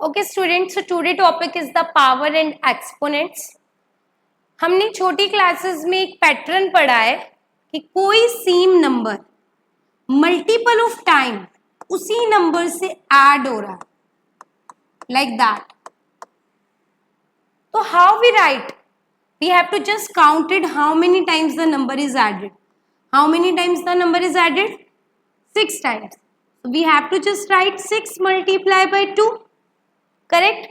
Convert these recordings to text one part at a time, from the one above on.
Okay students, today topic is the power and exponents. हमने छोटी classes में एक पैटर्न पढ़ा है कि कोई same number multiple of time उसी नंबर से ऐड हो रहा है, लाइक दैट। तो how we write? We have to just counted how many times the number is added. How many times the number is added? 6 times. So we have to just write 6 multiplied by 2. Correct?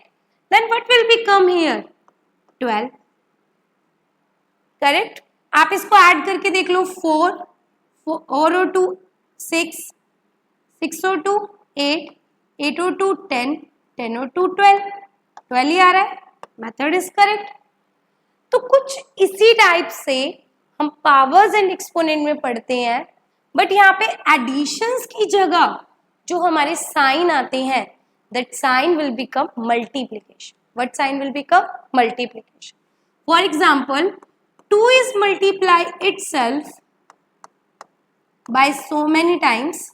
Then what will become here? 12. Correct? आप इसको add करके देख लो. 4 और 2 6, 6 और 2 8, 8 और 2 10, 10 और 2 12. 12 ही आ रहा है. Method is correct. तो कुछ इसी टाइप से हम पावर्स एंड एक्सपोनेंट में पढ़ते हैं, बट यहाँ पे एडिशंस की जगह जो हमारे साइन आते हैं, that sign will become multiplication. What sign will become? Multiplication. For example 2 is multiply itself by so many times.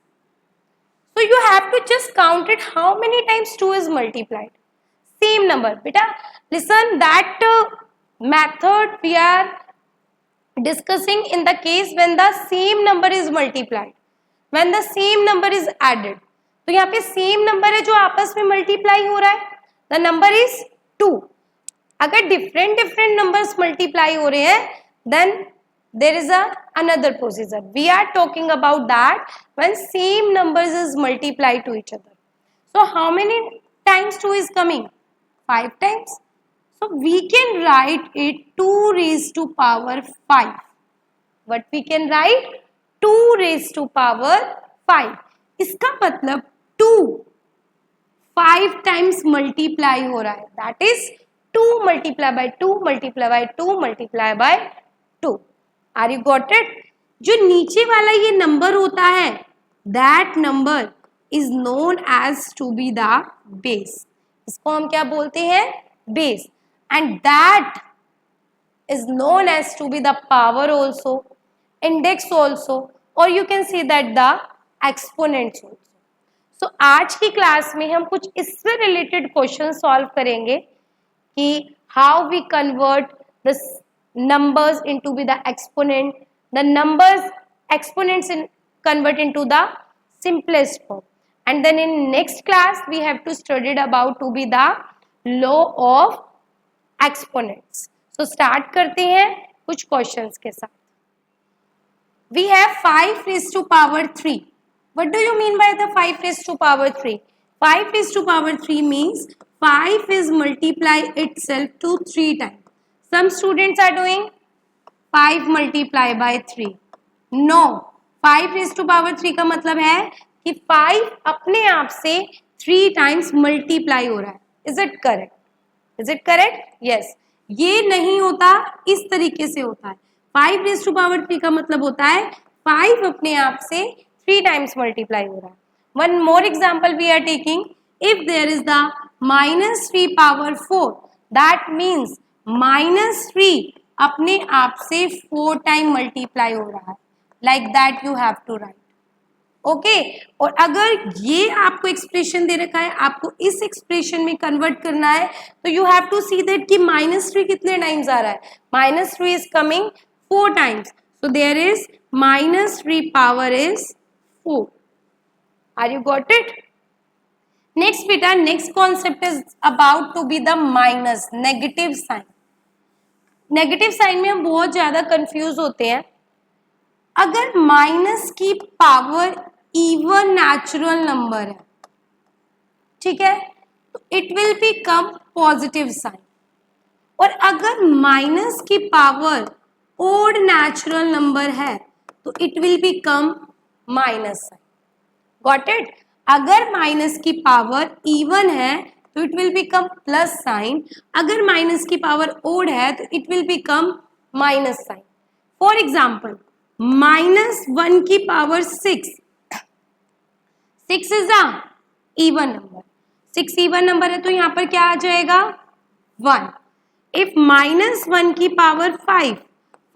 So you have to just count it how many times 2 is multiplied. Same number. Beta, listen, that method we are discussing in the case when the same number is multiplied, when the same number is added. तो यहाँ पे same number है जो आपस में multiply हो रहा है. The number is 2. अगर different numbers multiply हो रहे हैं, then there is another procedure. We are talking about that when same numbers is multiplied to each other. So how many times 2 is coming? 5 times. So we can write it 2 raised to power 5. What we can write? 2 raised to power 5. इसका मतलब 2 5 times multiply हो रहा है. That is 2 multiply by 2 multiply by 2 multiply by 2. Are you got it? जो नीचे वाला ये number होता है, that number is known as to be the base. इसको हम क्या बोलते हैं? Base. And that is known as to be the power also, index also, or you can say that the exponents also. So आज की class में हम कुछ इससे रिलेटेड क्वेश्चन सॉल्व करेंगे कि how we convert the numbers into be the exponent, the numbers exponents convert into the simplest form, and then in next class we have to study about to be the law of exponents. So start करते हैं कुछ questions के साथ. We have 5 raised to power 3. What do you mean by the 5 raised to power 3? 5 raised to power 3 means 5 is multiply itself to 3 times. Some students are doing 5 multiply by 3. No, 5 raised to power 3 का मतलब है कि 5 अपने आप से 3 times multiply हो रहा है. Is it correct? Is it correct? Yes. ये नहीं होता, इस तरीके से होता है. 5 raised to power 3 का मतलब होता है 5 अपने आप से 3 times multiply हो रहा है. One more example we are taking. If there is the -3 power 4, that means -3 अपने आप से 4 time multiply हो रहा है. Like that you have to write. Okay और अगर ये आपको एक्सप्रेशन दे रखा है, आपको इस एक्सप्रेशन में कन्वर्ट करना है, तो you have to see that कि -3 कितने टाइम्स आ रहा है. -3 is coming 4 times, so there is -3 power is 4. Are you got it? Next बेटा, next concept is about to be the minus, negative sign. Negative sign में हम बहुत ज्यादा कंफ्यूज होते हैं. अगर माइनस की पावर इवन नेचुरल नंबर है, ठीक है, तो it will become positive sign. और अगर माइनस की पावर ओड नेचुरल नंबर है तो it will become minus sign. Got it? अगर माइनस की पावर इवन है तो it will become plus sign. अगर माइनस की पावर ओड है तो it will become minus sign. For example -1 की power 6. 6 is a even number. 6 even number है तो यहाँ पर क्या आ जाएगा? 1. इफ -1 की power 5,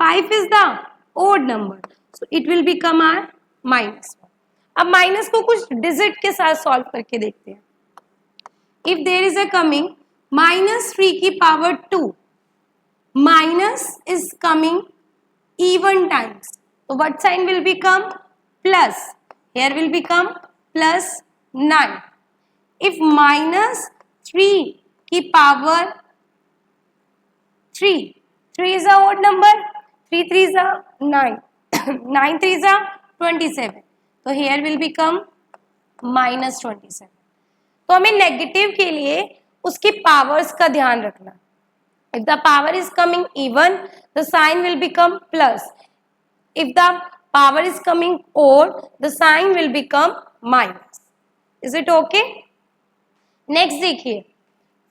5 is the odd number, so it will become are -1. अब माइनस को कुछ डिजिट के साथ सॉल्व करके देखते हैं. if there is a coming -3 की power 2, minus is coming even times, so what sign will become? Plus. Here will become plus 9. If -3 की power 3 is a odd number, 3 3 is a 9, 9 3 is a 27, तो here will become -27. तो हमें negative के लिए उसकी powers का ध्यान रखना. If the power is coming even, the sign will become plus. If the power is coming odd, the sign will become minus. Is it okay? Next देखिए,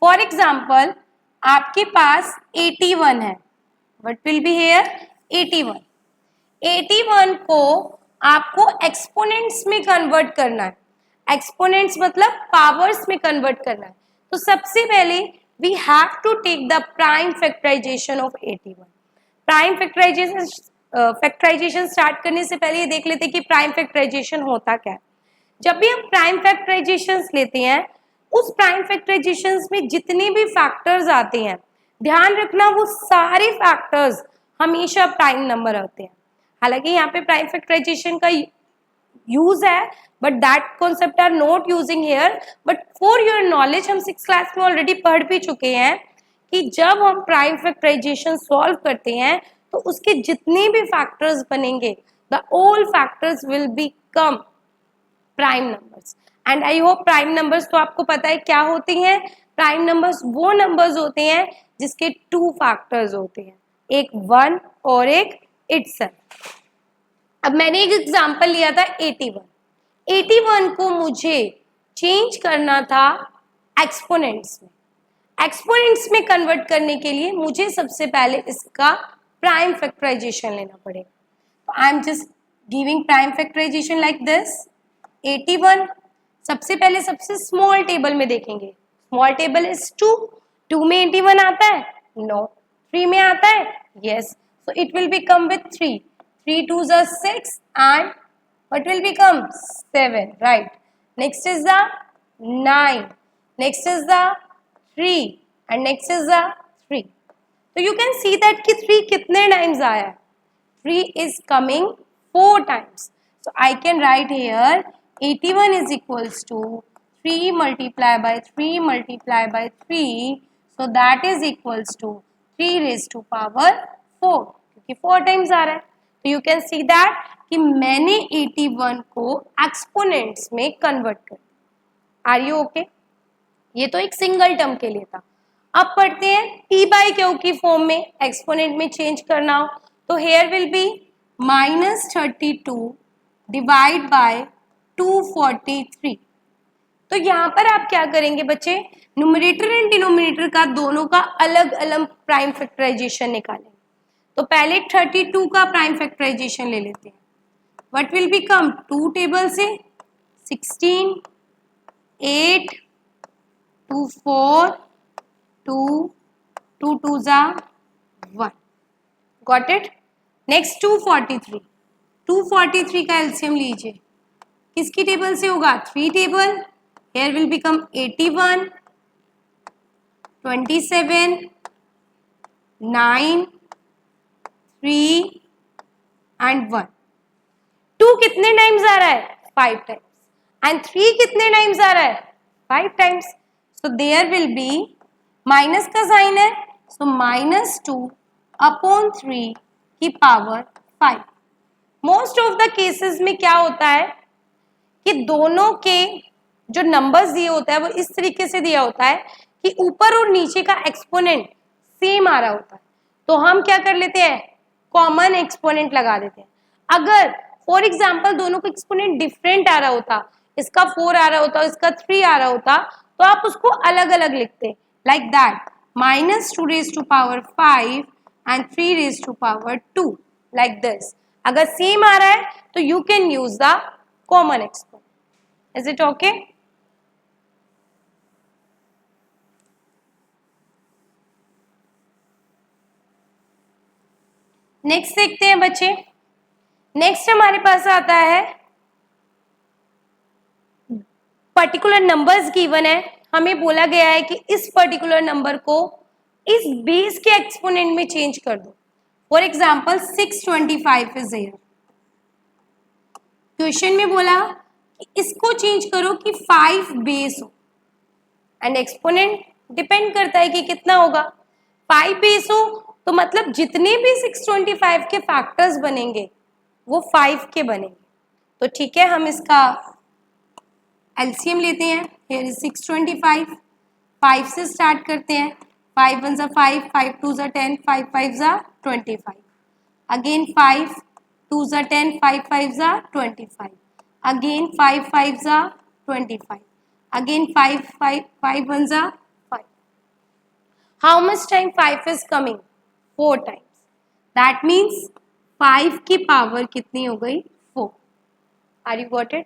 for example, आपके पास 81 है. What will be here? 81. 81 को आपको exponents में convert करना है. Exponents मतलब powers में कन्वर्ट करना है. तो सबसे पहले we have to take the prime factorization of 81. Prime factorization start करने से पहले ये देख लेते हैं कि प्राइम फैक्टराइजेशन होता क्या है. जब भी हम प्राइम फैक्टराइजेशन लेते हैं, उस प्राइम फैक्टराइजेशन में जितने भी फैक्टर्स आते हैं, ध्यान रखना वो सारे फैक्टर्स हमेशा प्राइम नंबर होते हैं. हालांकि यहाँ पे प्राइम फैक्टराइजेशन का यूज है, but that concept are not using here. But for your knowledge, हम 6th क्लास में ऑलरेडी पढ़ भी चुके हैं कि जब हम प्राइम फैक्टराइजेशन सॉल्व करते हैं तो उसके जितने भी फैक्टर्स बनेंगे, the all factors will become prime numbers. And I hope prime numbers तो आपको पता है क्या होते हैं. प्राइम नंबर्स वो नंबर्स होते हैं जिसके 2 फैक्टर्स होते हैं, एक 1 और एक इटसेल्फ. अब मैंने एक एग्जांपल लिया था 81. 81 को मुझे चेंज करना था एक्सपोनेंट्स में. एक्सपोनेंट्स में कन्वर्ट करने के लिए मुझे सबसे पहले इसका प्राइम फैक्टराइजेशन लेना पड़ेगा. तो I am just giving prime factorization like this. 81 सबसे पहले सबसे स्मॉल टेबल में देखेंगे. Small table is 2. 2 में 81 आता है? नो. 3 में आता है? Yes. So it will become with 3. 3 2s are 6 and what will become? 7, right? Next is the 9. Next is the 3 and next is the 3. So you can see that कि 3 कितने times आया है? 3 is coming 4 times. So I can write here 81 is equals to 3 multiplied by 3 multiplied by 3. So that is equals to 3 raised to power 4, क्योंकि 4 times आ रहा है. तो you can see that कि मैंने 81 को एक्सपोनेंट्स में कन्वर्ट कर दिया. Are you okay? ये तो एक सिंगल टर्म के लिए था. अब पढ़ते हैं p बाई क्यू की फॉर्म में एक्सपोनेंट में चेंज करना हो तो here will be -32 divide by 243. तो यहाँ पर आप क्या करेंगे बच्चे? न्यूमरेटर एंड डिनोमिनेटर का दोनों का अलग अलग प्राइम फैक्टराइजेशन निकालेंगे. तो पहले 32 का प्राइम फैक्टराइजेशन ले लेते हैं. What will become? 2 टेबल से 16, 8, 2 4, 2 2 2s are 1. Got it? Next 243. 243 का एलसीएम लीजिए. किसकी टेबल से होगा? 3 table. Here will become 81, 27, 9, 3 and 1. 2 कितने टाइम्स आ रहा है? 5 टाइम्स. एंड 3 कितने टाइम्स आ रहा है? 5 times. So there will be minus का साइन है, सो -2 अपॉन 3 की power 5. Most of the cases में क्या होता है कि दोनों के जो नंबर्स दिए होता है वो इस तरीके से दिया होता है कि ऊपर और नीचे का एक्सपोनेंट सेम आ रहा होता है. तो हम क्या कर लेते हैं? कॉमन एक्सपोनेंट लगा देते हैं. अगर फॉर एग्जाम्पल दोनों का एक्सपोनेंट डिफरेंट आ रहा होता, इसका 4 आ रहा होता, इसका 3 आ रहा होता, तो आप उसको अलग अलग लिखते like that. -2 raised to power 5 and 3 raised to power 2 like this. अगर सेम आ रहा है तो you can use the common exponent. Is it okay? Next देखते हैं बच्चे. नेक्स्ट हमारे पास आता है पर्टिकुलर नंबर्स गिवन है, हमें बोला गया है कि इस पर्टिकुलर नंबर को इस बेस के एक्सपोनेंट में चेंज कर दो। For example 625 is here. Question में बोला कि इसको चेंज करो कि 5 बेस हो, एंड एक्सपोनेंट डिपेंड करता है कि कितना होगा। 5 बेस हो तो मतलब जितने भी 625 के फैक्टर्स बनेंगे वो 5 के बनेंगे। तो ठीक है, हम इसका एलसीएम लेते हैं। हियर इज 625, 5 से स्टार्ट करते हैं। 5 1 5, 5 2 10, 5 5 25, again 5 2 10, 5 5 25, again 5 5 25, again 5 5 5 1 5. How much time 5 is coming? 4 times. That means 5 की पावर कितनी हो गई? 4. Are you got it?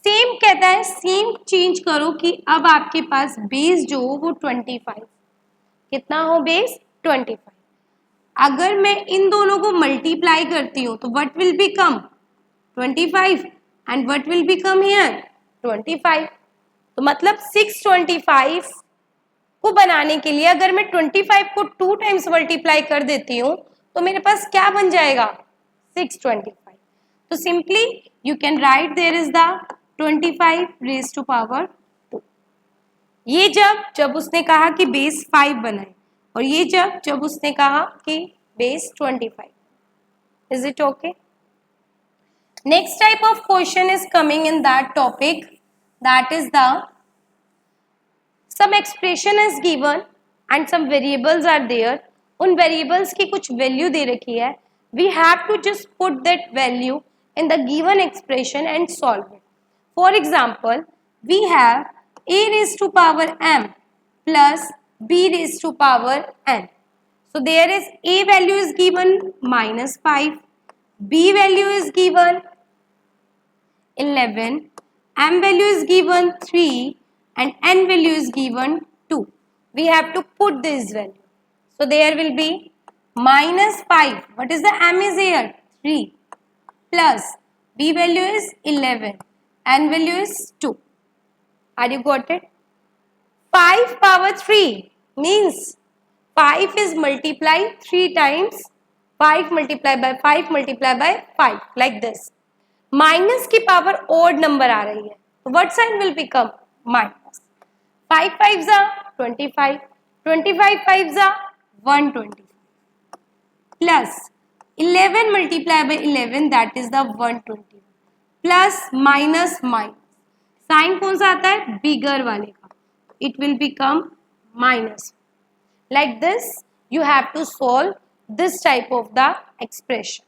Same कहता है, सेम चेंज करो कि अब आपके पास बेस जो हो वो 25, कितना हो बेस? 25. अगर मैं इन दोनों को मल्टीप्लाई करती हूँ तो what will become? 25, and what will become here? 25. तो मतलब 625 को बनाने के लिए अगर मैं 25 को 2 टाइम्स मल्टीप्लाई कर देती हूँ तो मेरे पास क्या बन जाएगा? 625. तो simply you can write there is the 25 raise to power 2. ये जब उसने कहा कि बेस 5 बनाए, और ये जब उसने कहा कि base 25. Is it okay? Next type of question is coming in that topic, that is the some expression is given and some variables are there. उन variables की कुछ value दे रखी है. We have to just put that value in the given expression and solve it. For example, we have a raised to power m plus b raised to power n. So there is a value is given -5, b value is given 11, m value is given 3, and n value is given 2. We have to put this value. So there will be -5. What is the m is here? 3. Plus b value is 11. N value is 2. Are you got it? 5 power 3 means 5 is multiplied 3 times. 5 multiplied by 5 multiplied by 5 like this. Minus की power odd number आ रही है. What sign will become? Minus. 5 5s are 25, 25 5s are 125, plus 11 multiplied by 11 that is the 120, plus minus minus, sign कौन सा आता है? बिगर वाले का. It will become minus. Like this you have to solve this type of the expression.